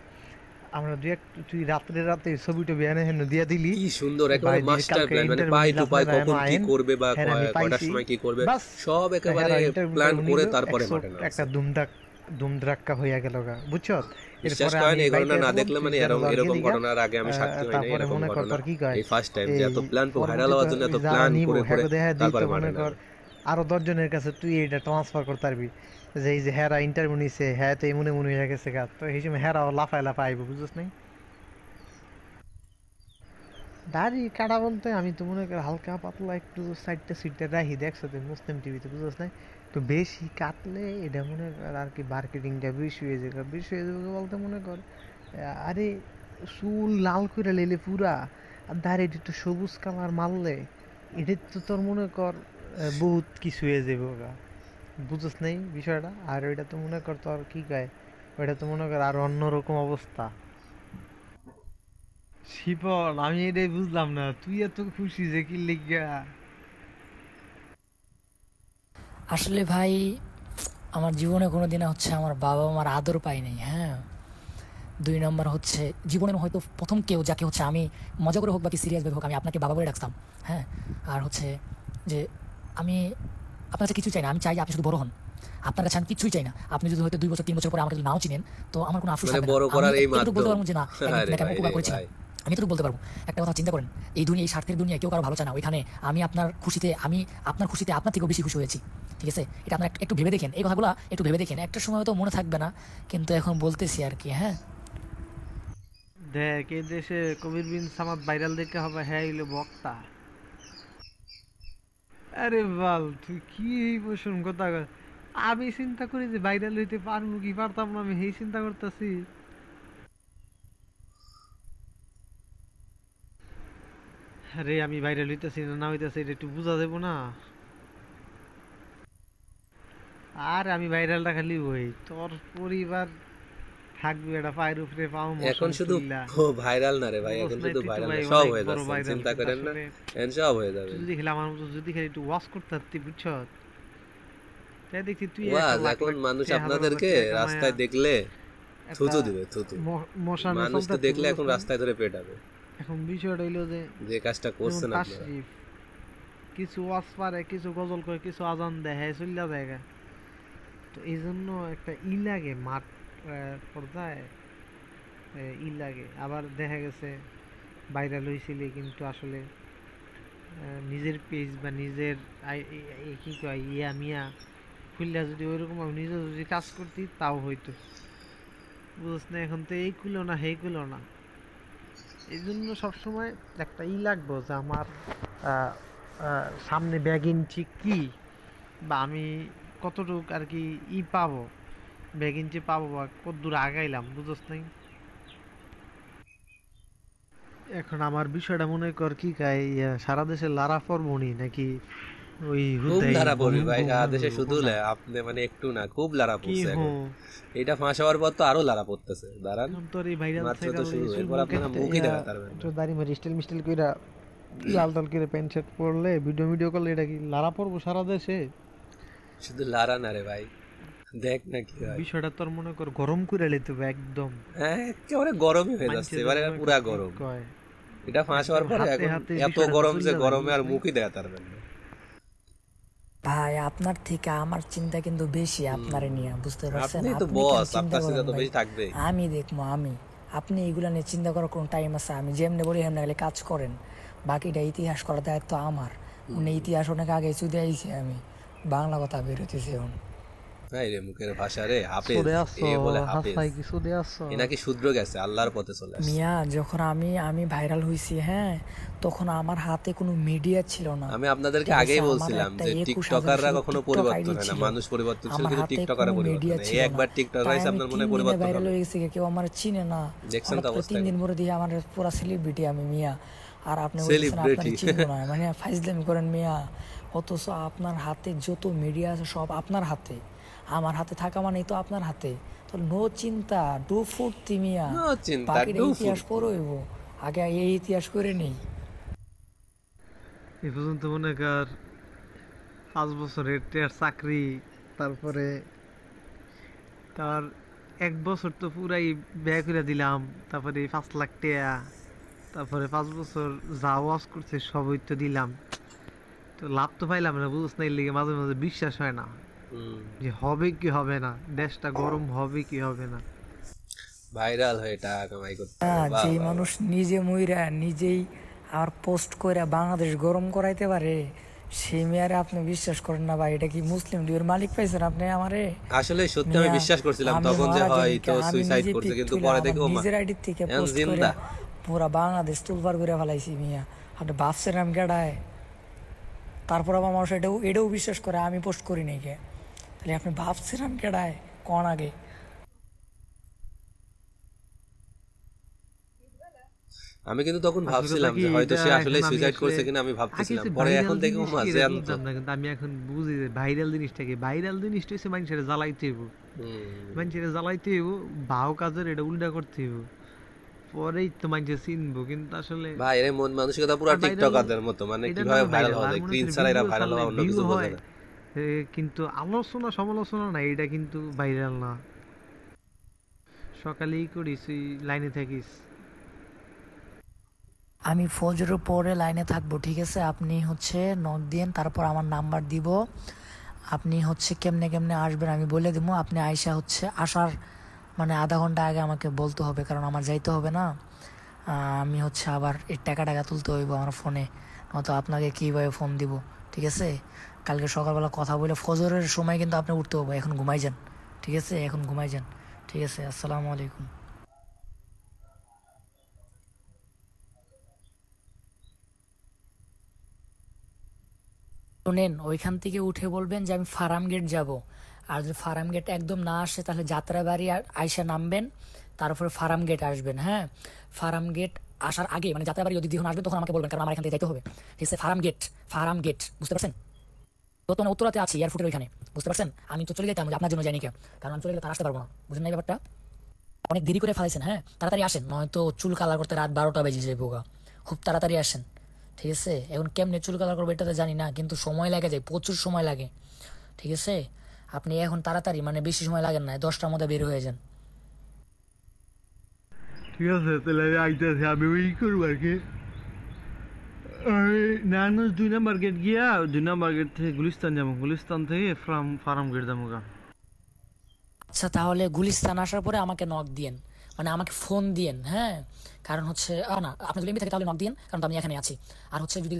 Speaker 3: আমরা তুই রাতে ছবি টবি এনে হেন দিয়া দিলি,
Speaker 2: কি সুন্দর
Speaker 3: ভাই
Speaker 2: একেবারে
Speaker 3: দিদি
Speaker 2: মাস্টার
Speaker 3: কালকে
Speaker 2: প্ল্যান, মানে
Speaker 3: ইন্টারভিউ
Speaker 2: পাই টু
Speaker 3: নিলে
Speaker 2: পাই
Speaker 3: আপনারা
Speaker 2: কখন
Speaker 3: এনো
Speaker 2: কি
Speaker 3: আইন,
Speaker 2: করবে বা
Speaker 3: হ্যাঁ আমি
Speaker 2: কয়টার
Speaker 3: পাইছি,
Speaker 2: সময় কি করবে
Speaker 3: বাস
Speaker 2: সব একেবারে প্ল্যান করে তারপরে মাঠে নামছে।
Speaker 3: একটা দুমদাক্কা হইয়া গেল গা, বুঝছো?
Speaker 2: বিশ্বাস
Speaker 3: এরপরে
Speaker 2: করেন
Speaker 3: আমি
Speaker 2: এই ঘটনা
Speaker 3: বাইকে
Speaker 2: না
Speaker 3: আসলাম,
Speaker 2: দেখলে
Speaker 3: তুই
Speaker 2: মানে
Speaker 3: জানালা
Speaker 2: এরকম
Speaker 3: গেলি গা,
Speaker 2: ঘটনার আগে আমি সাক্ষী হই নাই,
Speaker 3: তারপরে
Speaker 2: এরকম
Speaker 3: মনে কর
Speaker 2: ঘটনা
Speaker 3: তোর কি কয়
Speaker 2: এই ফার্স্ট টাইম যে এত প্ল্যান ভাইরাল
Speaker 3: পরবর্তীতে
Speaker 2: হওয়ার জন্য এত
Speaker 3: যারা
Speaker 2: প্ল্যান
Speaker 3: নিব
Speaker 2: করে
Speaker 3: হ্যাঁ দেখা দিই,
Speaker 2: তারপরে
Speaker 3: তো
Speaker 2: মাঠে
Speaker 3: মনে
Speaker 2: নামে।
Speaker 3: কর আরো 10 জনের কাছে তুই এটা ট্রান্সফার করতে পারবি যে এই যে হেরা ইন্টারভিউ নিছে, হ্যাঁ তো এই মনে মনে হয়ে গেছে গা, তো এই সময় হেরাও লাফায় লাফায় আইব, বুঝছ নাই? দাড়ি কাটা বলতে আমি তো মনে করি হালকা পাতলা একটু সাইডটা সিটটা রাখি, দেখছো তুই মুসলিম টিভিতে, বুঝছ নাই? তো বেশি কাটলে এটা মনে কর আর কি মার্কেটিংটা বেশি হয়ে যাবে, বেশি হয়ে যাবে বলতে মনে কর আরে চুল লাল করে লেলে পুরা, আর দাড়িটা একটু সবুজ কালার মারলে এটা তো তোর মনে কর বহুত কিছু হয়ে যাবে ওরা, বুঝছ নাই বিষয়টা? আর ওইটা তো মনে কর তোর কি কয়, ওইটা তো মনে কর আর অন্যরকম অবস্থা। শিপন আমি এটাই বুঝলাম না, তুই এত খুশি যে কি লিগা?
Speaker 4: আসলে ভাই আমার জীবনে কোনোদিন হচ্ছে আমার বাবা মার আদর পাই নাই, হ্যাঁ। 2 নম্বর হচ্ছে জীবনের হয়তো প্রথম কেউ যাকে হচ্ছে আমি মজা করে হোক বা কি সিরিয়াসভাবে হোক আমি আপনাকে বাবা বলে ডাকতাম, হ্যাঁ। আর হচ্ছে যে আমি আপনার কাছে কিছু চাই না, আমি চাই যে আপনি শুধু বড় হন। আপনার কাছে আমি কিছুই চাই না, আপনি যদি হয়তো 2 বছর 3 বছর পরে আমাকে যদি নাও চিনেন তো আমার কোনো আফসোস
Speaker 2: মানে
Speaker 4: থাকবে না।
Speaker 2: বড়
Speaker 4: আমি
Speaker 2: করার এই
Speaker 4: এতটুকু বলতে
Speaker 2: মাধ্যম।
Speaker 4: পারবো যে না একদিন
Speaker 2: আরে
Speaker 4: আপনাকে আমি
Speaker 2: ভাই
Speaker 4: উপকার
Speaker 2: রে
Speaker 4: করেছিলাম,
Speaker 2: ভাই,
Speaker 4: আমি এতটুকু বলতে পারবো। একটা কথা চিন্তা করেন, এই দুনিয়া এই স্বার্থের দুনিয়ায় কেউ কারো ভালো চায় না, ওইখানে আমি আপনার খুশিতে আপনার থেকেও বেশি খুশি হয়েছি, ঠিক আছে? এটা আপনার একটু ভেবে দেখেন, এই কথাগুলো একটু ভেবে দেখেন, একটা সময় হয়তো মনে থাকবে না কিন্তু এখন বলতেছি আর কি, হ্যাঁ।
Speaker 3: দেখ এই দেশে কবির বিন সামাদ ভাইরাল দেখে হবে, হ্যাঁ হইলো বক্তা। আরে বাল তুই কি এই বসুন কথা কর? আমি চিন্তা করি যে ভাইরাল হইতে পারবো কি পারতাম না, আমি সেই চিন্তা করতেছি। আরে আমি ভাইরাল হইতেছি না হইতেছি এটা একটু বোঝা যাবো না? আর আমি ভাইরালটা খালি হই, তোর পরিবার থাকবে এটা পায়ের উপরে পাও
Speaker 2: এখন
Speaker 3: মশন
Speaker 2: শুধু
Speaker 3: তুল্লা,
Speaker 2: ভাইরাল না রে ভাই, এখন
Speaker 3: বুঝছ নাই?
Speaker 2: শুধু
Speaker 3: তুই তো
Speaker 2: ভাইরাল না,
Speaker 3: ভাই
Speaker 2: সব
Speaker 3: অনেক
Speaker 2: হয়ে
Speaker 3: বড়
Speaker 2: যাচ্ছে,
Speaker 3: ভাইরাল,
Speaker 2: চিন্তা
Speaker 3: কিন্তু
Speaker 2: করেন না,
Speaker 3: আসলে
Speaker 2: এখন সব হয়ে যাবে।
Speaker 3: তুই যদি খেলে আমার মতো যদি খালি একটু ওয়াশ করতে পারতি, বুঝছ? তাই দেখি তুই
Speaker 2: ওয়াজ এখন মানুষ আপনাদেরকে রাস্তায় দেখলে থুতু দিবে, থুতু। মানুষ তো দেখলে এখন রাস্তায় ধরে পেটাবে।
Speaker 3: এখন বিষয়টা হইলো যে
Speaker 2: কাজটা করছেন আপনারা,
Speaker 3: কিছু ওয়াজ পারে, কিছু গজল করে, কিছু আজান দেয়, চল্লা জায়গা। তো এই জন্য একটা লাগে মাঠ পর্দায় লাগে। আবার দেখা গেছে ভাইরাল হয়েছিলে কিন্তু আসলে নিজের পেজ বা নিজের কি কয় মিয়া খুললা যদি ওইরকম আমি নিজে যদি কাজ করতি তাও হইতো, বুঝছ না? এখন তো এই কুলো না, হেই কুলো না। এই জন্য সবসময় একটা লাগবো যে আমার সামনে ব্যাগ ইঞ্চি কি, বা আমি কতটুক আর কি পাবো, ব্যাগ ইঞ্চি পাবো, বা কত দূর আগাইলাম, বুঝছ নাই? এখন আমার বিষয়টা মনে কর কি সারা দেশে লারা পড়বনি নাকি ওই
Speaker 2: খুব লারা পড়বি ভাই, সারা দেশে শুধু আপনি মানে একটু না, খুব লারা পড়ছে এখন। এটা ফাঁস হওয়ার পর তো আরো লারা পড়তেছে। দাঁড়ান,
Speaker 3: তোর এই ভাইরাল
Speaker 2: মাত্র তো শুরু, এরপর আপনারা মুখই দেখাতে পারবেন না।
Speaker 3: তো দাড়ি মারি স্টাইল মিস্টাইল কইরা লাল লাল করে প্যান্ট শার্ট পরলে ভিডিও করলে এটা কি লারা পড়বো সারা দেশে?
Speaker 2: শুধু লারা না রে ভাই, দেখ না কি হয়
Speaker 3: বিষয়টা। তোর মনে কর গরম করে লইতে একদম,
Speaker 2: হ্যাঁ একেবারে গরমই হয়ে যাচ্ছে, এবারে পুরা গরম। এটা ফাঁস হওয়ার পরে এখন এত গরম যে গরমে আর মুখই দেখাতে পারবেন না।
Speaker 4: ভাই আপনার থেকে আমার চিন্তা কিন্তু বেশি আপনারে নিয়ে, বুঝতে পারছেন?
Speaker 2: আপনি তো বস, আপনার চিন্তা তো বেশি থাকবে।
Speaker 4: আমি দেখবো, আপনি এগুলা নিয়ে চিন্তা করার কোন টাইম আছে? আমি যেমনি বলি হেমনে গেলে কাজ করেন, বাকিটা ইতিহাস করার দায়িত্ব আমার। ইতিহাস অনেক আগে চুদে আইছি আমি, বাংলা কথা বের হইতেছে এখন।
Speaker 2: মুখের ভাষা রে, হাফেজ বলে হাফেজ, নাকি শুদ্র গেছে, আল্লাহর পথে চলে আসছে।
Speaker 4: মিয়া যখন আমি ভাইরাল হইছি, হ্যাঁ, তখন আমার হাতে কোনো মিডিয়া ছিল না।
Speaker 2: আমি আপনাদেরকে আগেই বলছিলাম যে টিকটকাররা কখনো পরিবর্তন হয় না, মানুষ পরিবর্তন ছিল কিন্তু টিকটকাররা পরিবর্তন হয় না। এই একবার টিকটক হইছে, আপনার মনে পরিবর্তন হবে।
Speaker 4: ভাইরাল হয়ে গেছে, কেউ আমার চিনে না,
Speaker 2: দেখছেন তো অবস্থা।
Speaker 4: 3 দিন পরে দিয়ে আমার পুরো সেলিব্রিটি আমি মিয়া। আর আপনি বলছেন আপনার চিনবো না, মানে ফাইজলামি করেন মিয়া। অথচ আপনার হাতে যত মিডিয়া আছে সব আপনার হাতে, আমার হাতে থাকা মানেই তো আপনার হাতে। তো নো চিন্তা, ডু ফুর্তি মিয়া, বাকিটা ইতিহাস পড়ইব, আগে এই ইতিহাস করে নেই।
Speaker 3: এই পর্যন্ত মনে কর 5 বছরের চাকরি, তারপরে তার 1 বছর তো পুরাই ব্যয় করে দিলাম, তারপরে 5 লাখ টাকা, তারপরে 5 বছর যা ওয়াজ করছে সবই তো দিলাম, তো লাভ তো পাইলাম না, বুঝছ না? এর লিগে মাঝে মাঝে বিশ্বাস হয় না যে হবে কি হবে না, দেশটা গরম হবে কি হবে না।
Speaker 2: ভাইরাল হয়ে টাকা কামাই করতে,
Speaker 4: যে মানুষ নিজে মইরা নিজেই আর পোস্ট কইরা বাংলাদেশ গরম করাইতে পারে, সেই মেয়ারে আপনি বিশ্বাস করেন না ভাই? এটা কি মুসলিম লীগের মালিক পাইছেন আপনি আমারে?
Speaker 2: আসলে সত্যি আমি বিশ্বাস করছিলাম তখন যে হয়তো সুইসাইড করছে, কিন্তু পরে দেখো
Speaker 4: নিজের আইডি থেকে পোস্ট করে পুরা বাংলাদেশ তুলবার করে ফেলাইছি মিয়া। আপনি ভাবছেন আমি গেড়ায়? তারপর আবার মানুষ এটাও বিশ্বাস করে আমি পোস্ট করি নাই কে? তাহলে আপনি ভাবছেন আমি গেড়ায় কোন আগে?
Speaker 2: আমি কিন্তু তখন ভাবছিলাম যে হয়তো সে আসলে সুইসাইড করছে কিনা, আমি ভাবতেছিলাম। পরে এখন থেকে
Speaker 3: আমি এখন বুঝি যে ভাইরাল জিনিসটা কি। ভাইরাল জিনিসটা হচ্ছে মানুষের জ্বালাইতে হইব, মানুষের জ্বালাইতে হইব, ভাও কাজের এটা উল্টা করতে হইব, পরেই তো মানুষের চিনবো। কিন্তু আসলে
Speaker 2: ভাই এর মন মানসিকতা পুরো টিকটকারদের মতো, মানে কিভাবে ভাইরাল হবে, ক্রিন ছাড়া এরা ভাইরাল হওয়া অন্য কিছু বোঝে না।
Speaker 3: কিন্তু আলোচনা সমালোচনা না, এটা কিন্তু ভাইরাল না। সকালেই করিস, লাইনে থাকিস।
Speaker 4: আমি ফজরের পরে লাইনে থাকবো, ঠিক আছে? আপনি নক দিন, তারপর আমার নাম্বার দিব, আপনি কেমনে আসবেন আমি বলে দিব। আপনি আইসা আসার মানে আধা ঘন্টা আগে আমাকে বলতে হবে, কারণ আমার যাইতে হবে না। আমি আবার এই টাকা তুলতে হইব আমার ফোনে, নয়তো আপনাকে কীভাবে ফোন দিব, ঠিক আছে? কালকে সকালবেলা কথা বলে ফজরের সময় কিন্তু আপনি উঠতে হবে। এখন ঘুমাই যান, ঠিক আছে? এখন ঘুমাই যান, ঠিক আছে? আসসালামু আলাইকুম। শোনেন, ওইখান থেকে উঠে বলবেন যে আমি ফার্ম গেট যাব। আর যদি ফার্ম গেট একদম না আসে তাহলে যাত্রাবাড়ি আইসা নামবেন, তারপরে ফার্ম গেট আসবেন। হ্যাঁ, ফার্ম গেট আসার আগে মানে যাত্রাবাড়ি যদি যখন আসবেন তখন আমাকে বলবেন, কারণ আমার এখান থেকে যাইতে হবে, ঠিক আছে? ফার্ম গেট বুঝতে পারছেন? তো তোমার উত্তরাতে আছি, এয়ারপোর্টের ওইখানে, বুঝতে পারছেন? আমি তো চলে যেতাম, আপনার জন্য যাইনি কেউ, কারণ আমি চলে গেলে তার আসতে পারবো না, বুঝলেন না ব্যাপারটা? অনেক দেরি করে ফেলাইছেন। হ্যাঁ, তাড়াতাড়ি আসেন, নয়তো চুল কালার করতে রাত 12টা বেজে যাবে। খুব তাড়াতাড়ি আসেন, ঠিক আছে? এখন কেমনে চুল কালার করবো এটা তো জানি না, কিন্তু সময় লাগে যায়, প্রচুর সময় লাগে, ঠিক আছে? আপনি এখন তাড়াতাড়ি মানে বেশি সময় লাগেন না, 10টার মধ্যে বের হয়ে যান।
Speaker 3: ঠিক আছে, তাহলে আমি আইতেছি, আমি ওই করবো আর কি। নানুষ 2 নম্বর গেট গিয়া 2 নম্বর গেট থেকে গুলিস্তান যাবো, গুলিস্তান থেকে ফার্ম গেট যাবো।
Speaker 4: আচ্ছা, তাহলে গুলিস্তান আসার পরে আমাকে নক দিয়েন, মানে আমাকে ফোন দিয়েন, হ্যাঁ। কারণ হচ্ছে না, আপনি যদি এমনি থাকে তাহলে নক দিয়েন, কারণ তো আমি এখানে আছি। আর হচ্ছে যদি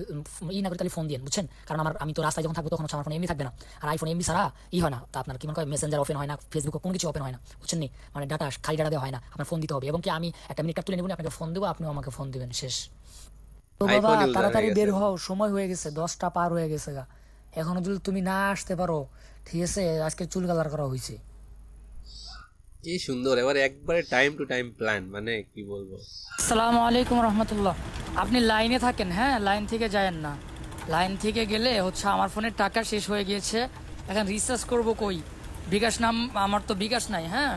Speaker 4: না করি তাহলে ফোন দিয়েন, বুঝছেন? কারণ আমি তো রাস্তায় যখন থাকবো তখন হচ্ছে আমার ফোন এমনি থাকবে না, আর আইফোন এমনি ছাড়া হয় না। তা আপনার কি মনে হয় মেসেঞ্জার ওপেন হয় না, ফেসবুক কোনো কিছু ওপেন হয় না, বুঝছেন নি? মানে ডাটা খালি ডাটা দেওয়া হয় না, আপনার ফোন দিতে হবে। এবং কি আমি একটা মিনিট তুলে নেব, আপনাকে ফোন দেবো, আপনিও আমাকে ফোন দিবেন, শেষ। তো বাবা তাড়াতাড়ি বের হও, সময় হয়ে গেছে, 10টা পার হয়ে গেছে গা। এখনো যদি তুমি না আসতে পারো, ঠিক আছে, আজকে চুল কালার করা হয়েছে।
Speaker 2: কি সুন্দর, এবার একবারে টাইম টু টাইম প্ল্যান, মানে কি বলবো।
Speaker 4: আসসালামু আলাইকুম রহমতুল্লাহ। আপনি লাইনে থাকেন, হ্যাঁ, লাইন থেকে যায়েন না। লাইন থেকে গেলে হচ্ছে আমার ফোনের টাকা শেষ হয়ে গিয়েছে, এখন রিচার্জ করব কই? বিকাশ নাম, আমার তো বিকাশ নাই, হ্যাঁ।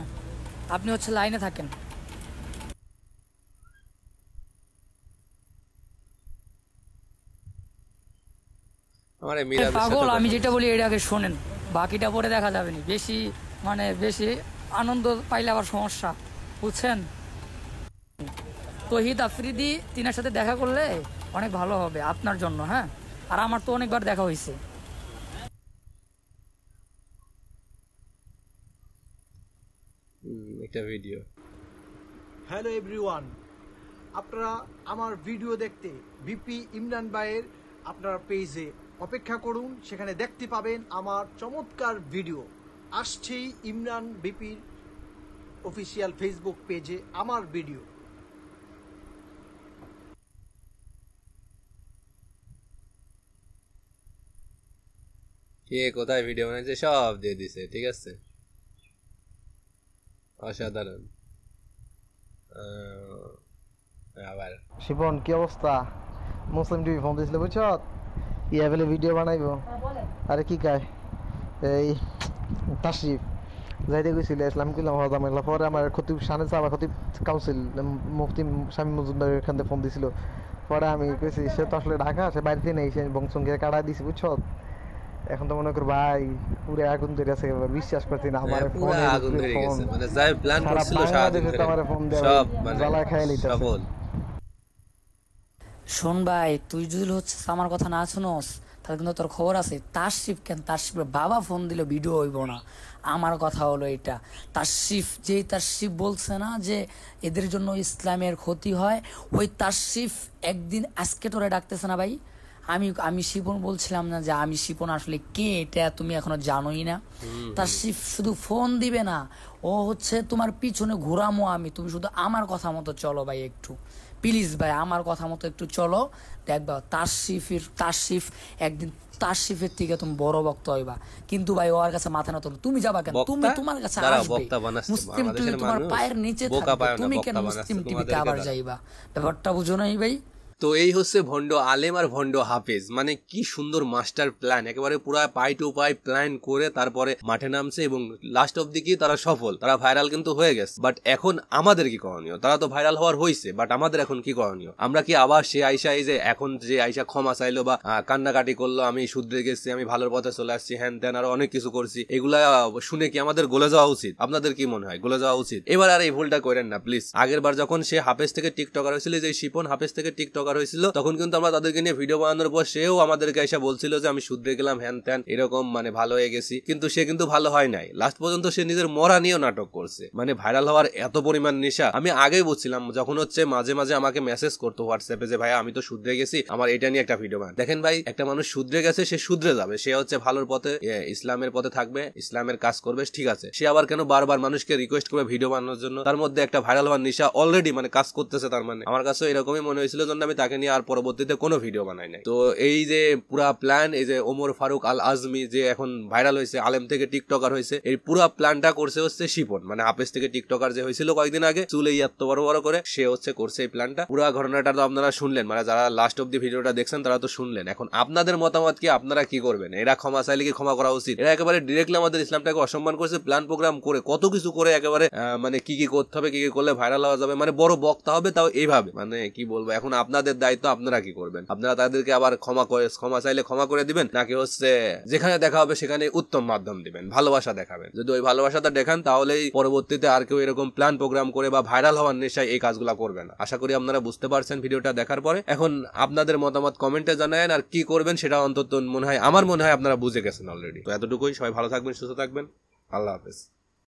Speaker 4: আপনি হচ্ছে লাইনে থাকেন। পাগল, আমি যেটা বলি এটা আগে শোনেন, বাকিটা পরে দেখা যাবে না। বেশি আনন্দ পাইলে আবার সমস্যা, বুঝছেন? তহিদ আফ্রিদি তিনার সাথে দেখা করলে অনেক ভালো হবে আপনার জন্য, হ্যাঁ। আর আমার তো অনেকবার দেখা হয়েছে।
Speaker 2: একটা ভিডিও।
Speaker 1: হ্যালো এভরিওয়ান, আপনারা আমার ভিডিও দেখতে বিপি ইমরান ভাইয়ের আপনার পেজে অপেক্ষা করুন, সেখানে দেখতে পাবেন আমার চমৎকার ভিডিও। আসছেই ইমরান বিপির অফিসিয়াল ফেসবুক পেজে আমার ভিডিও।
Speaker 2: কে কোথায় ভিডিও বানাইছে সব দিয়ে দিছে, ঠিক আছে, অসাধারণ। আবার
Speaker 3: শিপন, কি অবস্থা? মুসলিম টিভি ফোন দিয়েছিল, বুঝছ? ইয়া বলে ভিডিও বানাইবো। আরে কি কায় এই তাশরিফ যাইতে গেছিল, ইসলাম কিলাম হজামেলা। পরে আমার খতিব শানে সাবা খতিব কাউন্সিল মুফতি স্বামী মজুমদার এখান থেকে ফোন দিছিল। পরে আমি কইছি সে তো আসলে ঢাকা, সে বাড়িতে নেই, সে বংশঙ্গে কাটা দিছি, বুঝছ? এখন তো মনে কর ভাই পুরো আগুন ধরে আছে, বিশ্বাস করছি না। আমার
Speaker 2: পুরো আগুন ধরে গেছে, মানে যাই প্ল্যান করছিল সারাদিন ধরে
Speaker 3: আমার ফোন দেয়,
Speaker 2: সব মানে
Speaker 3: জ্বালা খাইয়ে লিতেছে।
Speaker 4: শোন ভাই, তুই যদি হচ্ছে আমার কথা না শুনোস তাহলে কিন্তু তোর খবর আছে। তাশরিফ কেন, তাশরিফের বাবা ফোন দিল, ভিডিও হইব না। আমার কথা হলো এটা, তাশরিফ বলছে না যে এদের জন্য ইসলামের ক্ষতি হয়, ওই তাশরিফ একদিন আজকে তোরে ডাকতেছে না ভাই। আমি শিপন বলছিলাম না যে আমি শিপন আসলে কে, এটা তুমি এখনো জানোই না। তাশরিফ শুধু ফোন দিবে না, ও হচ্ছে তোমার পিছনে ঘোরামো আমি, তুমি শুধু আমার কথা মতো চলো ভাই, একটু প্লিজ ভাই আমার কথা মতো একটু চলো। দেখবা তাশরিফ একদিন তাশরিফের থেকে তুমি বড় বক্তা হইবা। কিন্তু ভাই ওর কাছে মাথা নত, তুমি যাবা কেন? তুমি তোমার কাছে আসবে মুসলিম টিভি, তোমার পায়ের নিচে থাকবে, তুমি কেন মুসলিম টিভিতে আবার যাইবা? ব্যাপারটা বুঝো নাই ভাই?
Speaker 2: তো এই হচ্ছে ভণ্ড আলেম আর ভণ্ড হাফেজ, মানে কি সুন্দর মাস্টার প্ল্যান, একেবারে পুরো পাই টু পাই প্ল্যান করে তারপরে মাঠে নামছে এবং লাস্ট অব দি কি তারা সফল, তারা ভাইরাল কিন্তু হয়ে গেছে। বাট এখন আমাদের কি করণীয়? তারা তো ভাইরাল হওয়ার হয়েছে, বাট আমাদের এখন কি করণীয়? আমরা কি আবার সে আইসা, এই যে এখন যে আইসা ক্ষমা চাইলো বা কান্নাকাটি করলো, আমি শুধরে গেছি, আমি ভালোর পথে চলে আসছি, হ্যান ত্যান আরো অনেক কিছু করছি, এগুলা শুনে কি আমাদের গলে যাওয়া উচিত? আপনাদের কি মনে হয় গলে যাওয়া উচিত? এবার আর এই ভুলটা করেন না প্লিজ। আগের বার যখন সে হাফেজ থেকে টিকটকার হয়েছিল, যে শিপন হাফেজ থেকে টিকটকার হয়েছিল, তখন কিন্তু আমরা তাদেরকে নিয়ে ভিডিও বানানোর পর সেও আমাদেরকে এসে বলছিল যে আমি শুধরে গেলাম, হ্যান ত্যান এরকম, মানে ভালো হয়ে গেছি। কিন্তু সে কিন্তু ভালো হয় নাই, লাস্ট পর্যন্ত সে নিজের মরা নিয়েও নাটক করছে। মানে ভাইরাল হওয়ার এত পরিমাণ নেশা আমি আগেই বুঝছিলাম, যখন হচ্ছে মাঝে মাঝে আমাকে মেসেজ করতো হোয়াটসঅ্যাপে যে ভাই আমি তো শুধরে গেছি, আমার এটা নিয়ে একটা ভিডিও বানান। দেখেন ভাই, একটা মানুষ শুধরে গেছে, সে শুধরে যাবে, সে হচ্ছে ভালোর পথে, ইসলামের পথে থাকবে, ইসলামের কাজ করবে, ঠিক আছে। সে আবার কেন বারবার মানুষকে রিকোয়েস্ট করবে ভিডিও বানানোর জন্য? তার মধ্যে একটা ভাইরাল হওয়ার নেশা অলরেডি মানে কাজ করতেছে। তার মানে আমার কাছে এরকমই মনে হয়েছিল, জন্য আমি তাকে নিয়ে আর পরবর্তীতে কোনো ভিডিও বানাই নাই। তো এই যে পুরা প্ল্যান, এই যে ওমর ফারুক আল আজমি যে এখন ভাইরাল হয়েছে, আলেম থেকে টিকটকার হয়েছে, এই পুরা প্ল্যানটা করছে হচ্ছে শিপন, মানে হাফেজ থেকে টিকটকার যে হয়েছিল কয়েকদিন আগে, চুলে এত বড় বড় করে, সে হচ্ছে করছে এই প্ল্যানটা। পুরা ঘটনাটা তো আপনারা শুনলেন, মানে যারা লাস্ট অব দি ভিডিওটা দেখছেন তারা তো শুনলেন। এখন আপনাদের মতামত কি? আপনারা কি করবেন? এরা ক্ষমা চাইলে কি ক্ষমা করা উচিত? এরা একেবারে ডিরেক্টলি আমাদের ইসলামটাকে অসম্মান করছে, প্ল্যান প্রোগ্রাম করে কত কিছু করে একেবারে মানে কি কি করতে হবে, কি কি করলে ভাইরাল হওয়া যাবে, মানে বড় বক্তা হবে, তাও এইভাবে, মানে কি বলবো। এখন আপনাদের আপনাদের দায়িত্ব, আপনারা কি করবেন? আপনারা তাদেরকে আবার ক্ষমা চাইলে ক্ষমা করে দিবেন, নাকি হচ্ছে যেখানে দেখা হবে সেখানে উত্তম মাধ্যম দিবেন, ভালোবাসা দেখাবেন? যদি ওই ভালোবাসাটা দেখান তাহলেই পরবর্তীতে আর কেউ এরকম প্ল্যান প্রোগ্রাম করে বা ভাইরাল হওয়ার নেশায় এই কাজগুলা করবে না। আশা করি আপনারা বুঝতে পারছেন ভিডিওটা দেখার পরে। এখন আপনাদের মতামত কমেন্টে জানায়েন, আর কি করবেন সেটা অন্তত আমার মনে হয় আপনারা বুঝে গেছেন অলরেডি। তো এতটুকুই, সবাই ভালো থাকবেন, সুস্থ থাকবেন, আল্লাহ হাফেজ।